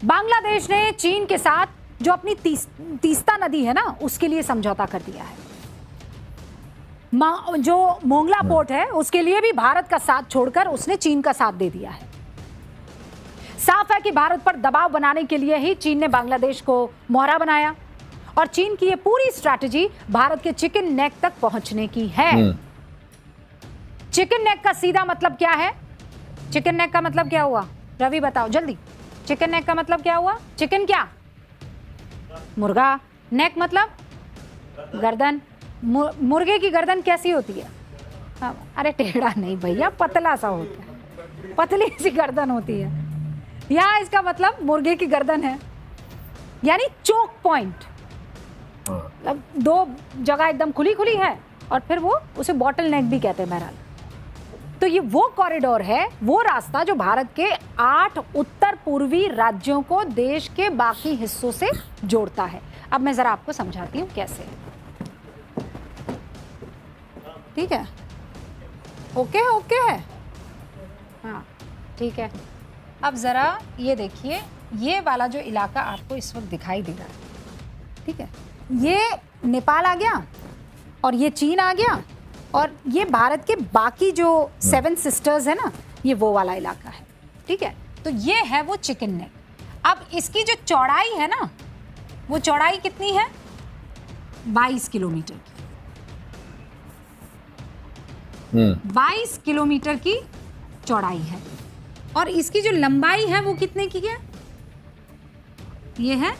बांग्लादेश ने चीन के साथ जो अपनी तीस्ता नदी है ना, उसके लिए समझौता कर दिया है। जो मोंगला पोर्ट है उसके लिए भी भारत का साथ छोड़कर उसने चीन का साथ दे दिया है। साफ है कि भारत पर दबाव बनाने के लिए ही चीन ने बांग्लादेश को मोहरा बनाया और चीन की ये पूरी स्ट्रैटेजी भारत के चिकन नेक तक पहुंचने की है। चिकन नेक का सीधा मतलब क्या है? चिकन नेक का मतलब क्या हुआ? रवि बताओ जल्दी। चिकन नेक का मतलब क्या हुआ? चिकन क्या? मुर्गा। नेक मतलब गर्दन। मुर्गे की गर्दन कैसी होती है? अरे टेढ़ा नहीं भैया, पतला सा होता है, पतली सी गर्दन होती है। यहाँ इसका मतलब मुर्गे की गर्दन है, यानी चोक पॉइंट। दो जगह एकदम खुली खुली है और फिर वो उसे बॉटल नेक भी कहते हैं। बहरहाल तो ये वो कॉरिडोर है, वो रास्ता जो भारत के 8 उत्तर पूर्वी राज्यों को देश के बाकी हिस्सों से जोड़ता है। अब मैं जरा आपको समझाती हूँ कैसे। ठीक है, ओके है। हाँ ठीक है। अब जरा ये देखिए, ये वाला जो इलाका आपको इस वक्त दिखाई दे रहा है, ठीक है, ये नेपाल आ गया और ये चीन आ गया और ये भारत के बाकी जो 7 सिस्टर्स है ना, ये वो वाला इलाका है। ठीक है, तो ये है वो चिकन नेक। अब इसकी जो चौड़ाई है ना, वो चौड़ाई कितनी है? 22 किलोमीटर की। 22 किलोमीटर की चौड़ाई है और इसकी जो लंबाई है वो कितने की है? ये है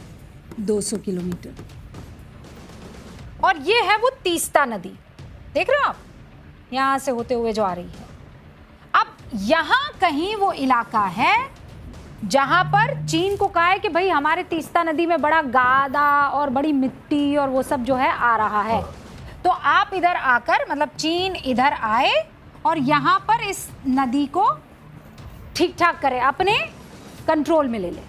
200 किलोमीटर। और ये है वो तीस्ता नदी, देख रहे हो आप, यहां से होते हुए जो आ रही है। अब यहां कहीं वो इलाका है जहां पर चीन को कहा है कि भाई हमारे तीस्ता नदी में बड़ा गादा और बड़ी मिट्टी और वो सब जो है आ रहा है, तो आप इधर आकर, मतलब चीन इधर आए और यहां पर इस नदी को ठीक ठाक करे, अपने कंट्रोल में ले ले।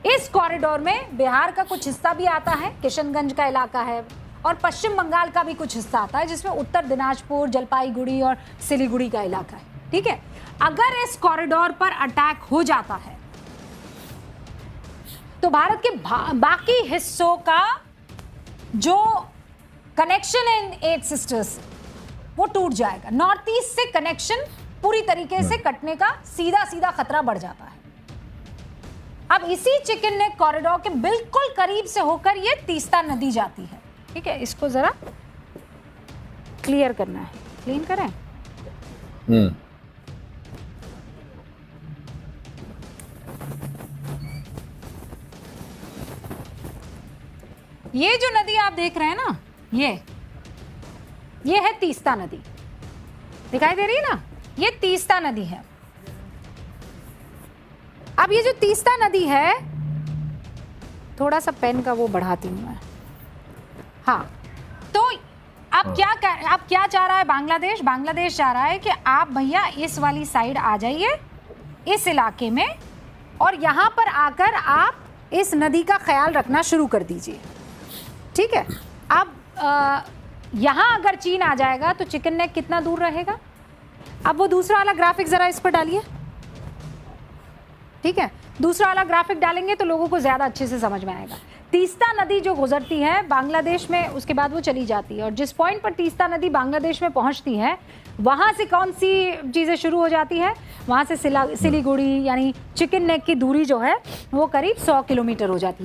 इस कॉरिडोर में बिहार का कुछ हिस्सा भी आता है, किशनगंज का इलाका है, और पश्चिम बंगाल का भी कुछ हिस्सा आता है, जिसमें उत्तर दिनाजपुर, जलपाईगुड़ी और सिलीगुड़ी का इलाका है। ठीक है, अगर इस कॉरिडोर पर अटैक हो जाता है तो भारत के बाकी हिस्सों का जो कनेक्शन है इन 8 सिस्टर्स वो टूट जाएगा। नॉर्थ ईस्ट से कनेक्शन पूरी तरीके से कटने का सीधा खतरा बढ़ जाता है। अब इसी चिकन नेक कॉरिडोर के बिल्कुल करीब से होकर ये तीस्ता नदी जाती है। ठीक है, इसको जरा क्लियर करना है, क्लीन करें। ये जो नदी आप देख रहे हैं ना, ये है तीस्ता नदी, दिखाई दे रही है ना, ये तीस्ता नदी है। अब ये जो तीस्ता नदी है, थोड़ा सा पेन का वो बढ़ाती हूं मैं। हाँ, तो अब क्या चाह रहा है बांग्लादेश? बांग्लादेश चाह रहा है कि आप भैया इस वाली साइड आ जाइए, इस इलाके में, और यहां पर आकर आप इस नदी का ख्याल रखना शुरू कर दीजिए। ठीक है, अब यहां अगर चीन आ जाएगा तो चिकन नेक कितना दूर रहेगा? अब वो दूसरा वाला ग्राफिक जरा इस पर डालिए। ठीक है, दूसरा वाला ग्राफिक डालेंगे तो लोगों को ज्यादा अच्छे से समझ में आएगा। तीस्ता नदी जो गुजरती है बांग्लादेश में, उसके बाद वो चली जाती है, और जिस पॉइंट पर तीस्ता नदी बांग्लादेश में पहुंचती है, वहां से कौन सी चीजें शुरू हो जाती है? वहां से सिलीगुड़ी यानी चिकन नेक की दूरी जो है वो करीब 100 किलोमीटर हो जाती है।